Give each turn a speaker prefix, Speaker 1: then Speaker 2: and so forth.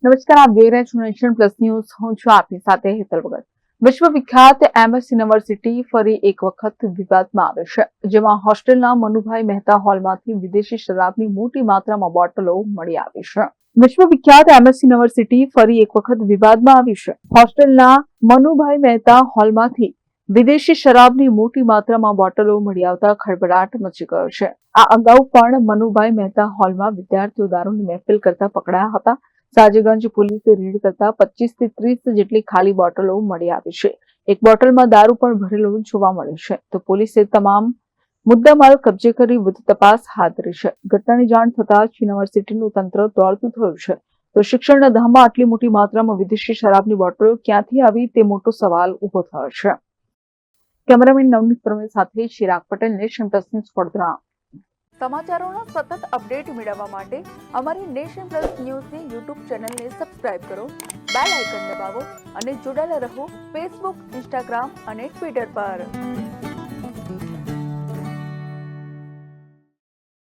Speaker 1: નમસ્કાર, આપ જોઈ રહ્યા છો નેશન પ્લસ ન્યૂઝ. હું છું આપની સાથે હેતલ ભગત. વિશ્વવિખ્યાત એમએસ યુનિવર્સિટી ફરી એક વખત વિવાદમાં આવે છે, જેમાં હોસ્ટેલના મનુભાઈ મહેતા હોલમાંથી વિદેશી શરાબની મોટી માત્રામાં બોટલો મળી આવી છે. વિશ્વવિખ્યાત એમએસ યુનિવર્સિટી ફરી એક વખત વિવાદમાં આવી છે. હોસ્ટેલના મનુભાઈ મહેતા હોલમાંથી વિદેશી શરાબની મોટી માત્રામાં બોટલો મળી આવતા ખળભળાટ મચી ગયો છે. આ અગાઉ પણ મનુભાઈ મહેતા હોલમાં વિદ્યાર્થીઓ દારૂની મહેફિલ કરતા પકડાયા હતા. સાજગંજ પોલીસે રેડ કરતા 25 થી 30 જેટલી ખાલી બોટલો મળી આવી છે. એક બોટલમાં દારૂ પણ ભરેલો જોવા મળે છે. તો પોલીસે તમામ મુદ્દામાલ કબજે કરી વધુ તપાસ હાથ ધરી છે. ઘટનાની જાણ થતાં જ યુનિવર્સિટીનું તંત્ર દોડતું થયું છે. તો શિક્ષણના ધામમાં આટલી મોટી માત્રામાં વિદેશી શરાબની બોટલો ક્યાંથી આવી તે મોટો સવાલ ઉભો થયો છે. કેમેરામેન નવનીત પ્રમેશ સાથે Chirag Patel, nation plus news, Vadodara. સમાચારોના સતત અપડેટ મેળવવા માટે અમારી નેશન પ્લસ ન્યૂઝની યુટ્યુબ ચેનલને સબસ્ક્રાઇબ કરો, બેલ આઇકન દબાવો અને જોડાયેલા રહો ફેસબુક, ઇન્સ્ટાગ્રામ અને ટ્વિટર પર.